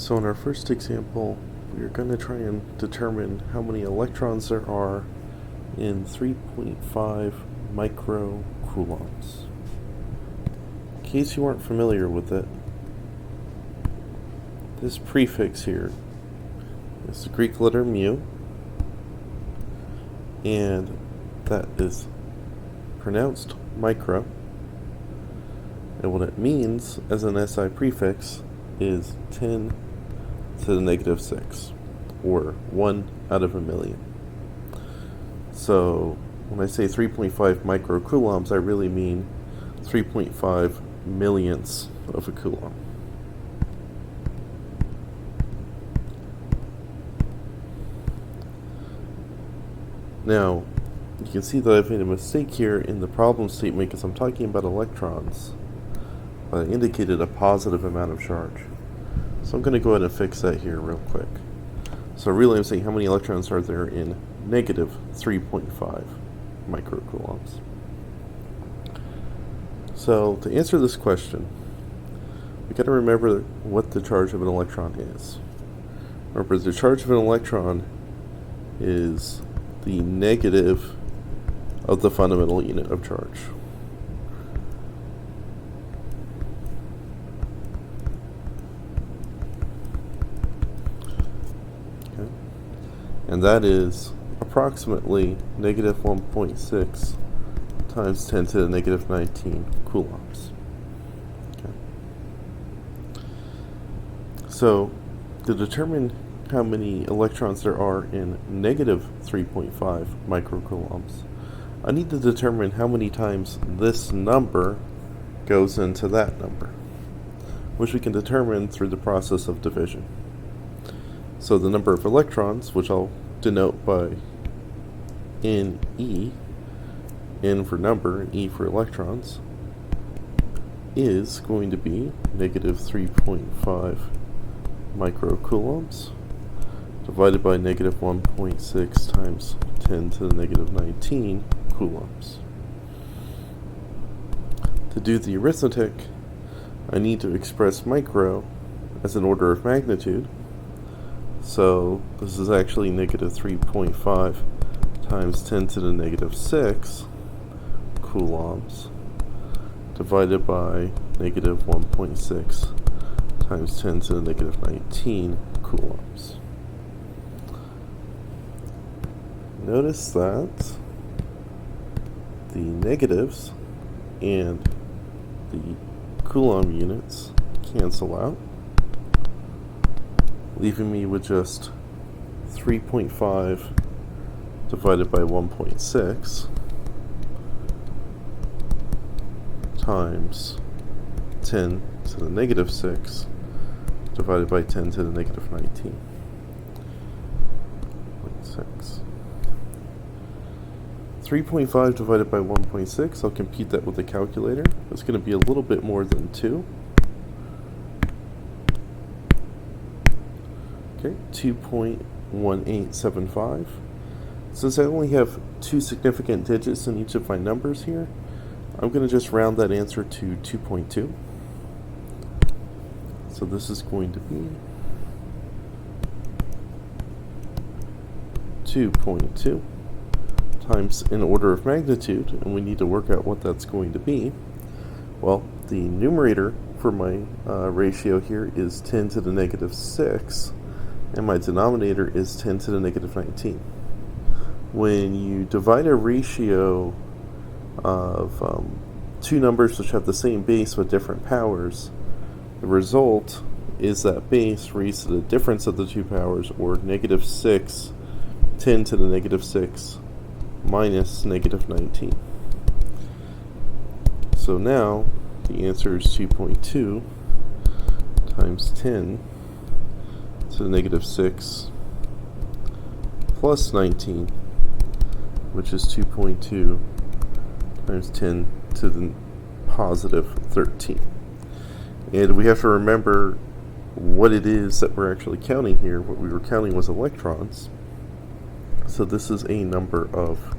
So in our first example, we're going to try and determine how many electrons there are in 3.5 microcoulombs. In case you aren't familiar with it, this prefix here is the Greek letter mu, and that is pronounced micro, and what it means as an SI prefix is 10 to the negative 6, or 1 out of a million. So when I say 3.5 microcoulombs, I really mean 3.5 millionths of a coulomb. Now, you can see that I've made a mistake here in the problem statement because I'm talking about electrons, but I indicated a positive amount of charge. So I'm going to go ahead and fix that here real quick. So really I'm saying how many electrons are there in negative 3.5 microcoulombs. So to answer this question, we got to remember what the charge of an electron is. Remember, the charge of an electron is the negative of the fundamental unit of charge. Okay. And that is approximately negative 1.6 times 10 to the negative 19 coulombs. Okay. So, to determine how many electrons there are in negative 3.5 microcoulombs, I need to determine how many times this number goes into that number, which we can determine through the process of division. So the number of electrons, which I'll denote by NE, N for number and E for electrons, is going to be negative 3.5 microcoulombs divided by negative 1.6 times 10 to the negative 19 coulombs. To do the arithmetic, I need to express micro as an order of magnitude. So this is actually negative 3.5 times 10 to the negative 6 coulombs divided by negative 1.6 times 10 to the negative 19 coulombs. Notice that the negatives and the coulomb units cancel out, leaving me with just 3.5 divided by 1.6 times 10 to the negative 6 divided by 10 to the negative 19. 0.6. 3.5 divided by 1.6, I'll compute that with the calculator. It's going to be a little bit more than 2. Okay, 2.1875. Since I only have 2 significant digits in each of my numbers here, I'm going to just round that answer to 2.2. So this is going to be 2.2 times an order of magnitude, and we need to work out what that's going to be. Well, the numerator for my ratio here is 10 to the negative 6, and my denominator is 10 to the negative 19. When you divide a ratio of two numbers which have the same base with different powers, the result is that base raised to the difference of the two powers, or negative 6, 10 to the negative 6, minus negative 19. So now the answer is 2.2 times 10 to the negative 6 plus 19, which is 2.2 times 10 to the positive 13. And we have to remember what it is that we're actually counting here. What we were counting was electrons. So this is a number of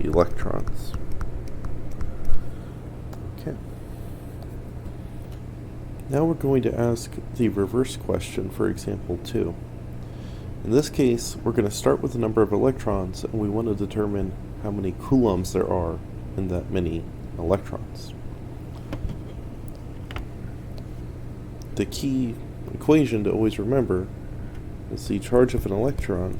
electrons. Okay. Now we're going to ask the reverse question for example 2. In this case, we're going to start with the number of electrons, and we want to determine how many coulombs there are in that many electrons. The key equation to always remember is the charge of an electron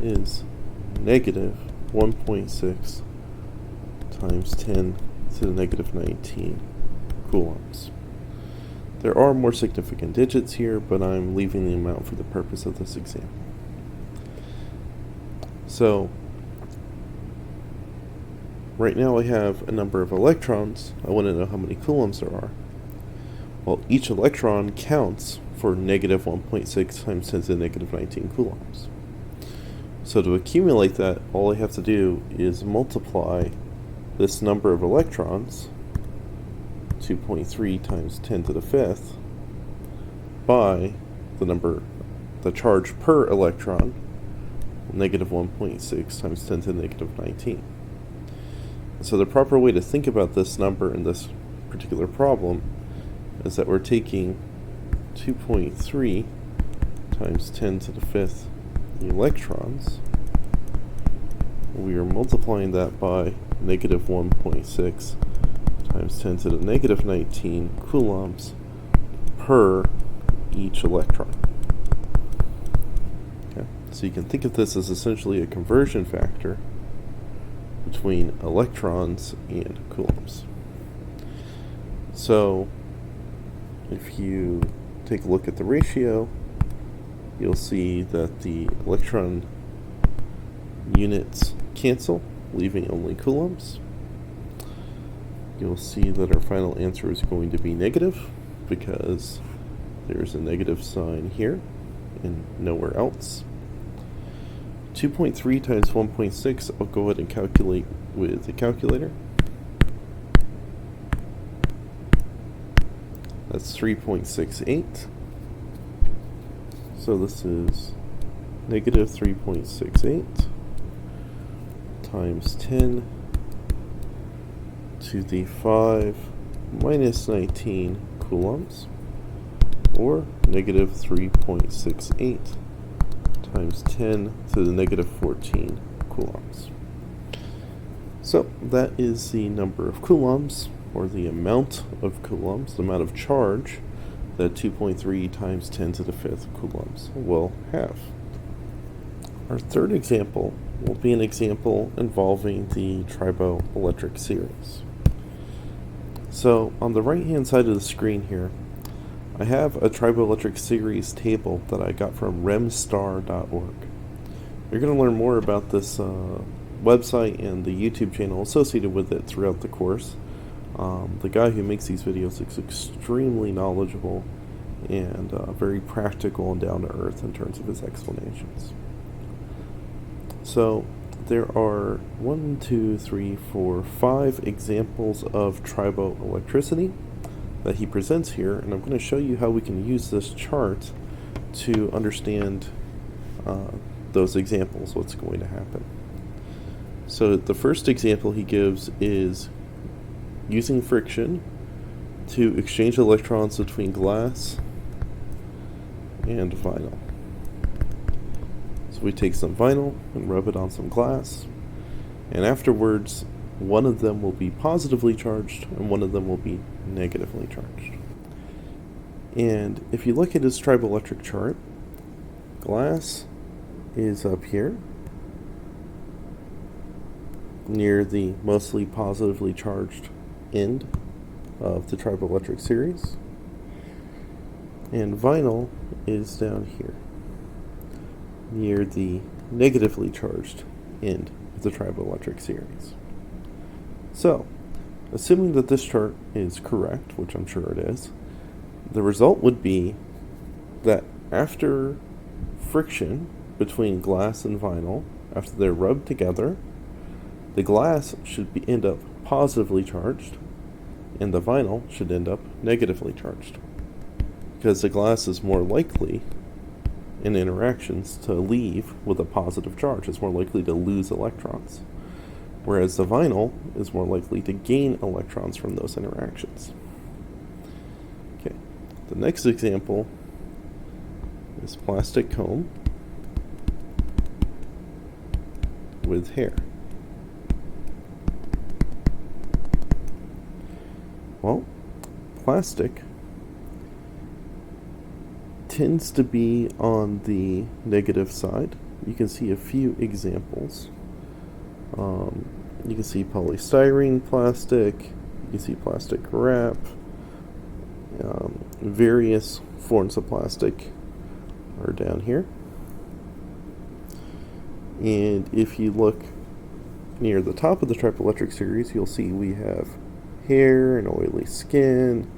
is negative 1.6 times 10 to the negative 19 coulombs. There are more significant digits here, but I'm leaving the amount for the purpose of this example. So, right now I have a number of electrons. I want to know how many coulombs there are. Well, each electron counts for negative 1.6 times 10 to the negative 19 coulombs. So to accumulate that, all I have to do is multiply this number of electrons, 2.3 times 10 to the 5th, by the charge per electron, negative 1.6 times 10 to the negative 19. So the proper way to think about this number in this particular problem is that we're taking 2.3 times 10 to the 5th electrons. We are multiplying that by negative 1.6 times 10 to the negative 19 coulombs per each electron. Okay, so you can think of this as essentially a conversion factor between electrons and coulombs. So if you take a look at the ratio, you'll see that the electron units cancel, leaving only coulombs. You'll see that our final answer is going to be negative because there's a negative sign here and nowhere else. 2.3 times 1.6, I'll go ahead and calculate with the calculator. That's 3.68. So this is negative 3.68 times 10 to the 5 minus 19 coulombs, or negative 3.68 times 10 to the negative 14 coulombs. So that is the number of coulombs, or the amount of coulombs, the amount of charge that 2.3 times 10 to the 5th coulombs will have. Our third example will be an example involving the triboelectric series. So on the right hand side of the screen here, I have a triboelectric series table that I got from remstar.org. You're going to learn more about this website and the YouTube channel associated with it throughout the course. The guy who makes these videos is extremely knowledgeable and very practical and down to earth in terms of his explanations. So there are 5 examples of triboelectricity that he presents here, and I'm going to show you how we can use this chart to understand those examples, what's going to happen. So the first example he gives is using friction to exchange electrons between glass and vinyl. So we take some vinyl and rub it on some glass, and afterwards one of them will be positively charged and one of them will be negatively charged. And if you look at his triboelectric chart, glass is up here near the mostly positively charged end of the triboelectric series, and vinyl is down here near the negatively charged end of the triboelectric series. So, assuming that this chart is correct, which I'm sure it is, the result would be that after friction between glass and vinyl, after they're rubbed together, the glass should end up positively charged, and the vinyl should end up negatively charged, because the glass is more likely in interactions to leave with a positive charge. It's more likely to lose electrons. whereas the vinyl is more likely to gain electrons from those interactions. Okay, the next example is plastic comb with hair. Well, plastic tends to be on the negative side. You can see a few examples. You can see polystyrene plastic, you can see plastic wrap, various forms of plastic are down here. And if you look near the top of the triboelectric series, you'll see we have hair and oily skin.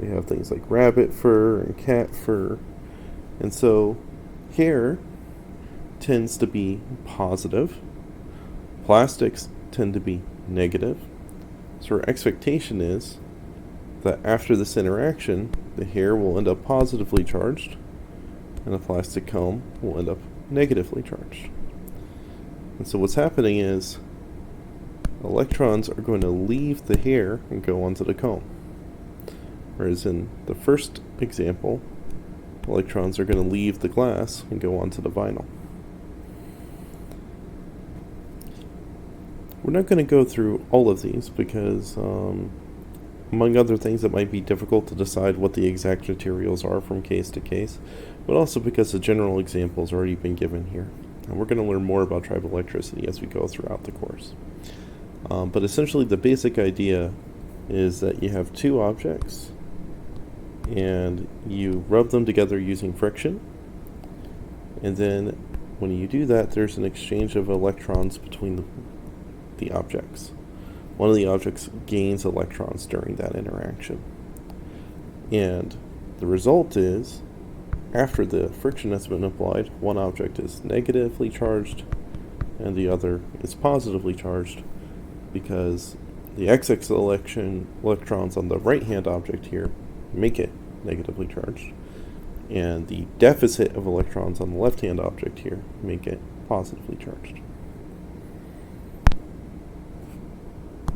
We have things like rabbit fur and cat fur. And so hair tends to be positive. Plastics tend to be negative. So our expectation is that after this interaction, the hair will end up positively charged and the plastic comb will end up negatively charged. And so what's happening is electrons are going to leave the hair and go onto the comb. Whereas in the first example, electrons are going to leave the glass and go onto the vinyl. We're not going to go through all of these because, among other things, it might be difficult to decide what the exact materials are from case to case, but also because the general examples have already been given here. And we're going to learn more about triboelectricity as we go throughout the course. But essentially the basic idea is that you have two objects and you rub them together using friction, and then when you do that, there's an exchange of electrons between the objects. One of the objects gains electrons during that interaction, and the result is, after the friction has been applied, one object is negatively charged and the other is positively charged, because the XX electrons on the right-hand object here make it negatively charged, and the deficit of electrons on the left-hand object here make it positively charged.